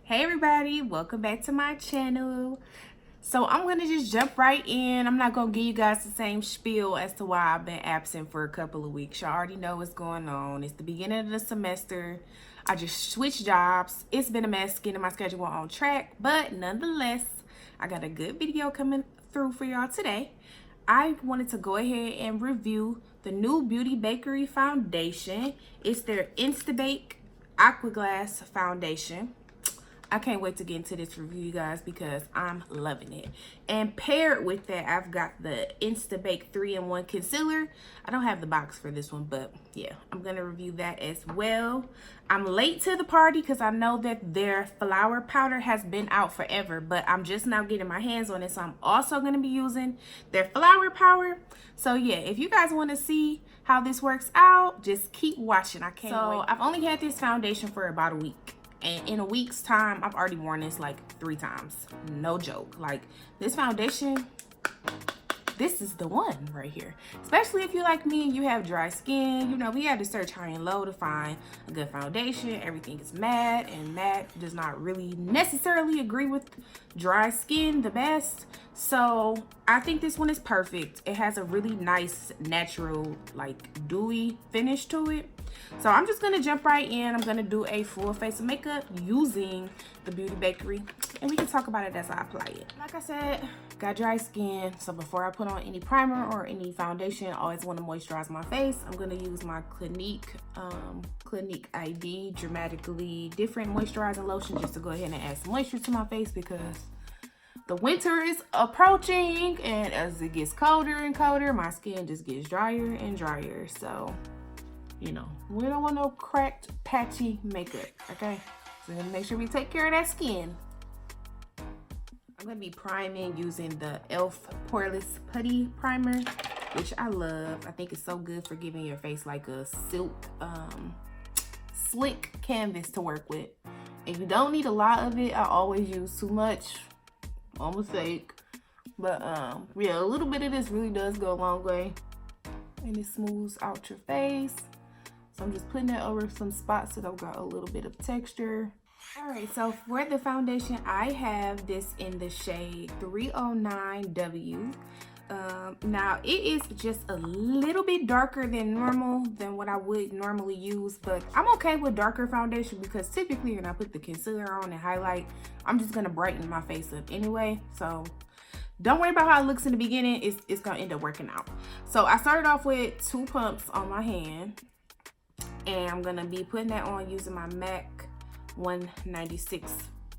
Hey everybody, welcome back to my channel. So I'm gonna just jump right in. I'm not gonna give you guys the same spiel as to why I've been absent for a couple of weeks. Y'all already know what's going on. It's the beginning of the semester. I just switched jobs. It's been a mess getting my schedule on track, but nonetheless, I got a good video coming through for y'all today. I wanted to go ahead and review the new Beauty Bakerie foundation. It's their Instabake Aqua Glass foundation. I can't wait to get into this review, you guys, because I'm loving it. And paired with that, I've got the Instabake 3-in-1 concealer. I don't have the box for this one, but yeah, I'm gonna review that as well. I'm late to the party because I know that their flower powder has been out forever, but I'm just now getting my hands on it, so I'm also gonna be using their flower powder. So yeah, if you guys want to see how this works out, just keep watching. I can't wait. So I've only had this foundation for about a week. And in a week's time, I've already worn this like 3 times. No joke. Like, this foundation, this is the one right here. Especially if you're like me and you have dry skin. You know, we had to search high and low to find a good foundation. Everything is matte, and matte does not really necessarily agree with dry skin the best. So I think this one is perfect. It has a really nice, natural, like dewy finish to it. So I'm just gonna jump right in. I'm gonna do a full face of makeup using the Beauty Bakerie, and we can talk about it as I apply it. Like I said, got dry skin, so before I put on any primer or any foundation, I always want to moisturize my face. I'm gonna use my Clinique ID Dramatically Different Moisturizing Lotion just to go ahead and add some moisture to my face, because the winter is approaching, and as it gets colder and colder, my skin just gets drier and drier. So, you know, we don't want no cracked, patchy makeup, okay? So make sure we take care of that skin. I'm gonna be priming using the e.l.f. Poreless Putty Primer, which I love. I think it's so good for giving your face like a silk, slick canvas to work with. And you don't need a lot of it. I always use too much, on mistake. But yeah, a little bit of this really does go a long way. And it smooths out your face. So I'm just putting that over some spots so that I've got a little bit of texture. All right, so for the foundation, I have this in the shade 309W. Now, it is just a little bit darker than normal, than what I would normally use, but I'm okay with darker foundation because typically when I put the concealer on and highlight, I'm just gonna brighten my face up anyway. So don't worry about how it looks in the beginning. It's gonna end up working out. So I started off with 2 pumps on my hand, and I'm gonna be putting that on using my MAC 196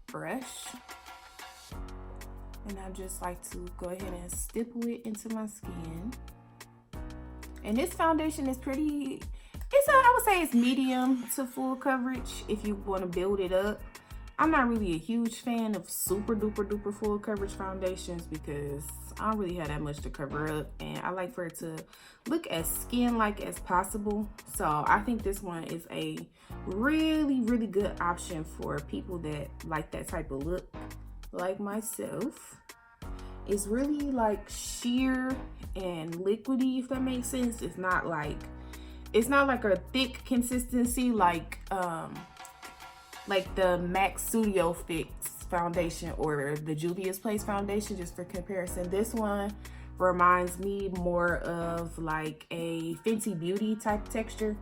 brush. And I just like to go ahead and stipple it into my skin. And this foundation is pretty, I would say it's medium to full coverage if you want to build it up. I'm not really a huge fan of super duper duper full coverage foundations because I don't really have that much to cover up, and I like for it to look as skin-like as possible. So I think this one is a really, really good option for people that like that type of look, like myself. It's really like sheer and liquidy, if that makes sense. It's not like a thick consistency like the MAC Studio Fix foundation or the Juvia's Place foundation, just for comparison. This one reminds me more of like a Fenty Beauty type texture.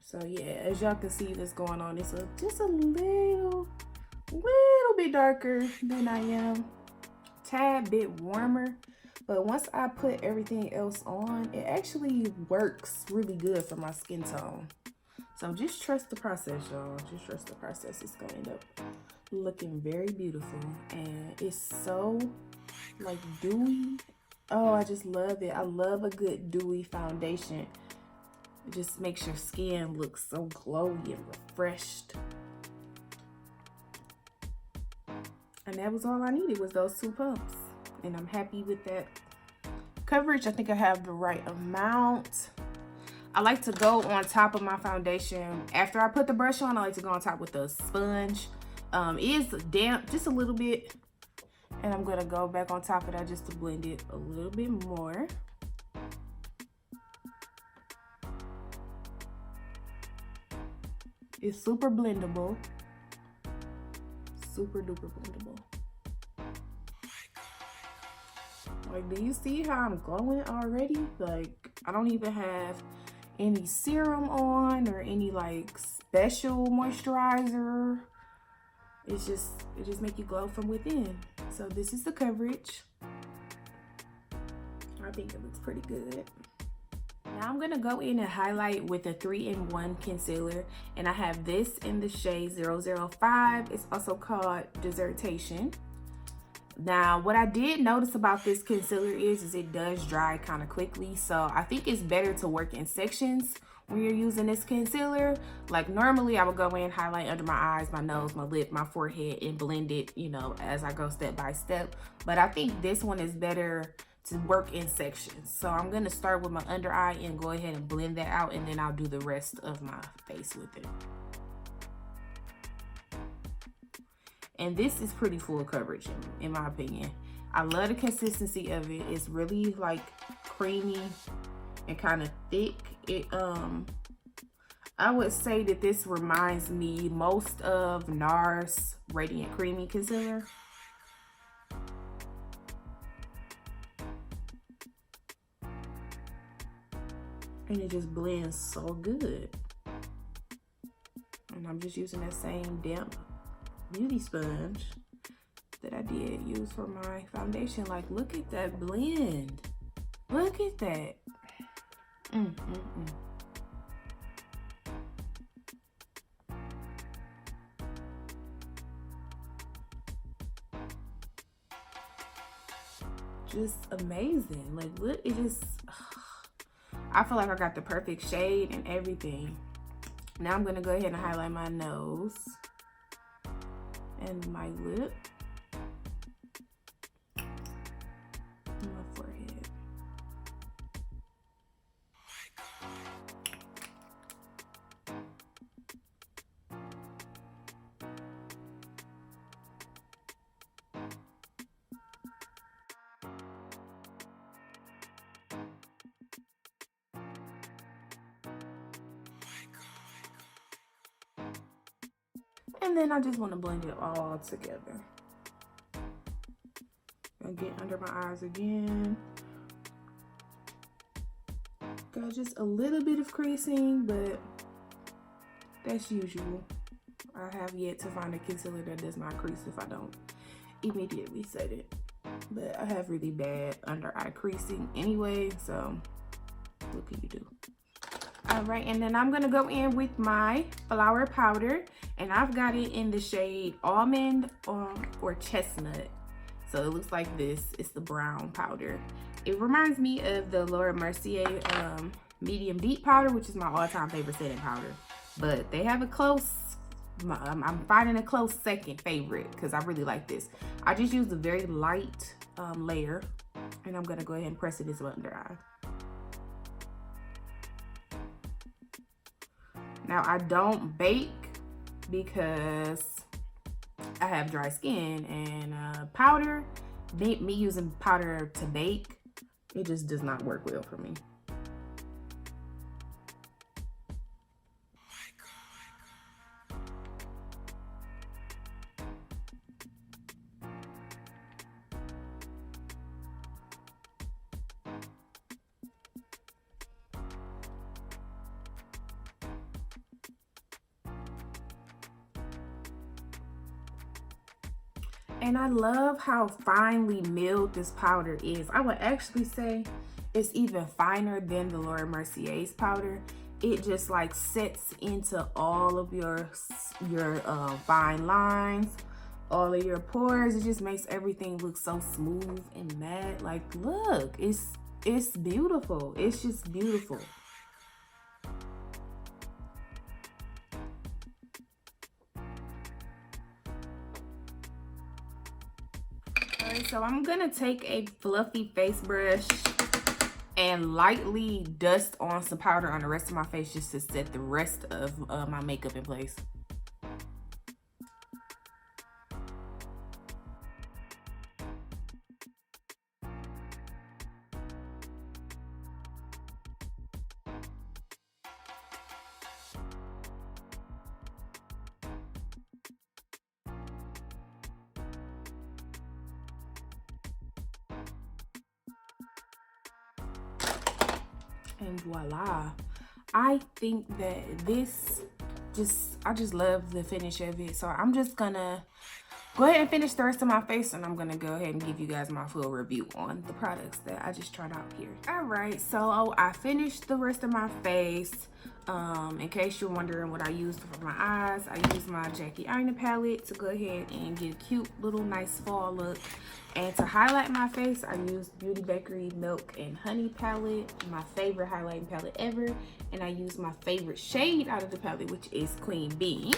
So yeah, as y'all can see what's going on, it's just a little bit darker than I am, tad bit warmer. But once I put everything else on, it actually works really good for my skin tone. So just trust the process, y'all. Just trust the process. It's gonna end up looking very beautiful, and it's so like dewy. Oh, I just love it. I love a good dewy foundation. It just makes your skin look so glowy and refreshed. And that was all I needed, was those 2 pumps. And I'm happy with that coverage. I think I have the right amount. I like to go on top of my foundation. After I put the brush on, I like to go on top with the sponge. It is damp just a little bit. And I'm gonna go back on top of that just to blend it a little bit more. It's super blendable. Super duper blendable. Like, do you see how I'm glowing already? Like, I don't even have any serum on or any like special moisturizer. It just make you glow from within. So this is the coverage. I think it looks pretty good. Now I'm gonna go in and highlight with a 3-in-1 concealer, and I have this in the shade 005. It's also called Dessertation. Now, what I did notice about this concealer is it does dry kind of quickly. So I think it's better to work in sections when you're using this concealer. Like normally I would go in, highlight under my eyes, my nose, my lip, my forehead, and blend it, you know, as I go step by step. But I think this one is better to work in sections. So I'm gonna start with my under eye and go ahead and blend that out, and then I'll do the rest of my face with it. And this is pretty full coverage in my opinion. I love the consistency of it. It's really like creamy and kind of thick. I would say that this reminds me most of NARS Radiant Creamy Concealer. And it just blends so good. And I'm just using that same damp beauty sponge that I did use for my foundation. Like, look at that blend. Look at that. Just amazing. Like, look, it just, I feel like I got the perfect shade and everything. Now I'm gonna go ahead and highlight my nose and my lip and my forehead. And then I just want to blend it all together. And get under my eyes again. Got just a little bit of creasing, but that's usual. I have yet to find a concealer that does not crease if I don't immediately set it. But I have really bad under eye creasing anyway, so what can you do? All right, and then I'm gonna go in with my flower powder, and I've got it in the shade Almond or Chestnut. So it looks like this. It's the brown powder. It reminds me of the Laura Mercier medium deep powder, which is my all-time favorite setting powder. But they have a close, I'm finding a close second favorite because I really like this. I just used a very light layer, and I'm gonna go ahead and press it into my under eye. Now, I don't bake because I have dry skin, and powder, me using powder to bake, it just does not work well for me. And I love how finely milled this powder is. I would actually say it's even finer than the Laura Mercier's powder. It just like sets into all of your fine lines, all of your pores. It just makes everything look so smooth and matte. Like, look, it's beautiful. It's just beautiful. So I'm gonna take a fluffy face brush and lightly dust on some powder on the rest of my face just to set the rest of my makeup in place. And voila. I think that this I just love the finish of it. So I'm just gonna go ahead and finish the rest of my face, and I'm gonna go ahead and give you guys my full review on the products that I just tried out here. All right, so I finished the rest of my face. In case you're wondering what I used for my eyes, I used my Jackie Aina palette to go ahead and get a cute little nice fall look. And to highlight my face, I used Beauty Bakerie Milk and Honey palette, my favorite highlighting palette ever. And I used my favorite shade out of the palette, which is Queen Bee.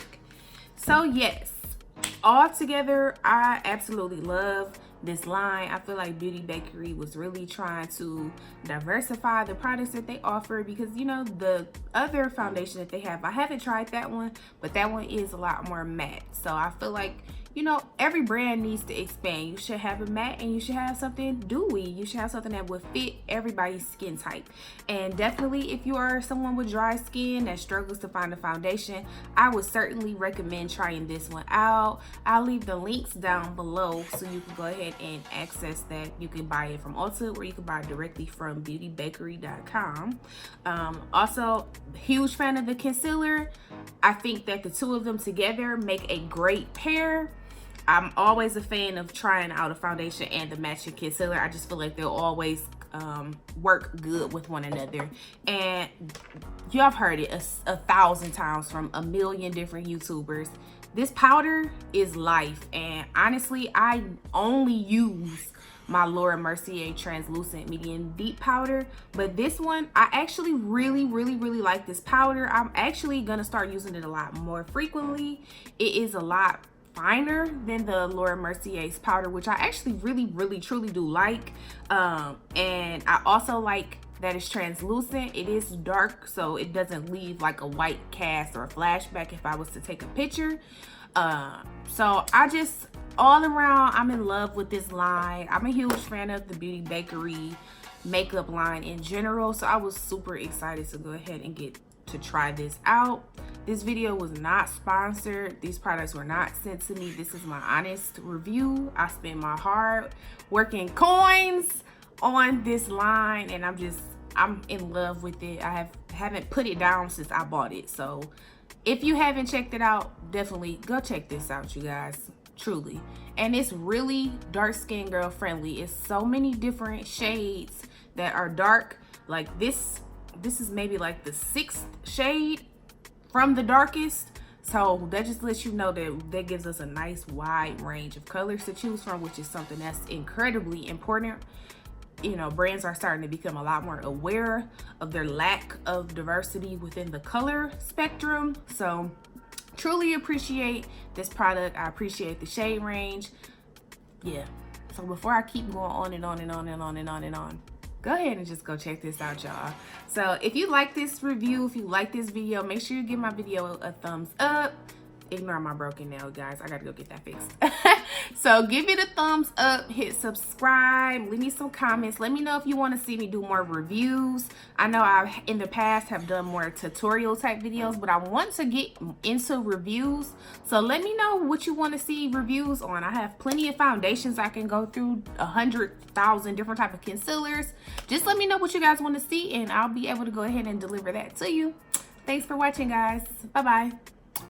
So yes, all together, I absolutely love this line. I feel like Beauty Bakerie was really trying to diversify the products that they offer, because you know the other foundation that they have, I haven't tried that one, but that one is a lot more matte. So I feel like, you know, every brand needs to expand. You should have a matte and you should have something dewy. You should have something that would fit everybody's skin type. And definitely if you are someone with dry skin that struggles to find a foundation, I would certainly recommend trying this one out. I'll leave the links down below so you can go ahead and access that. You can buy it from Ulta, or you can buy it directly from beautybakerie.com. Also, huge fan of the concealer. I think that the two of them together make a great pair. I'm always a fan of trying out a foundation and the matching concealer. I just feel like they'll always work good with one another. And y'all have heard it a thousand times from a million different YouTubers. This powder is life. And honestly, I only use my Laura Mercier translucent medium deep powder, but this one I actually really like this powder. I'm actually gonna start using it a lot more frequently. It is a lot finer than the Laura Mercier's powder, which I actually really truly do like. And I also like that it's translucent. It is dark, so it doesn't leave like a white cast or a flashback if I was to take a picture. So I just, all around, I'm in love with this line. I'm a huge fan of the Beauty Bakerie makeup line in general, so I was super excited to go ahead and get to try this out. This video was not sponsored. These products were not sent to me. This is my honest review. I spent my hard working coins on this line, and I'm in love with it. I haven't put it down since I bought it. So if you haven't checked it out, definitely go check this out, you guys. Truly. And it's really dark skin girl friendly. It's so many different shades that are dark. Like this is maybe like the 6th shade from the darkest. So that just lets you know that gives us a nice wide range of colors to choose from, which is something that's incredibly important. You know, brands are starting to become a lot more aware of their lack of diversity within the color spectrum. So truly appreciate this product. I appreciate the shade range. Yeah. So before I keep going on and on and on and on and on and on, go ahead and just go check this out, y'all. So if you like this review, if you like this video, make sure you give my video a thumbs up. Ignore my broken nail, guys. I gotta go get that fixed. So give it a thumbs up, hit subscribe, leave me some comments. Let me know if you want to see me do more reviews. I know I in the past have done more tutorial type videos, but I want to get into reviews. So let me know what you want to see reviews on. I have plenty of foundations I can go through, 100,000 different type of concealers. Just let me know what you guys want to see, and I'll be able to go ahead and deliver that to you. Thanks for watching, guys. Bye bye.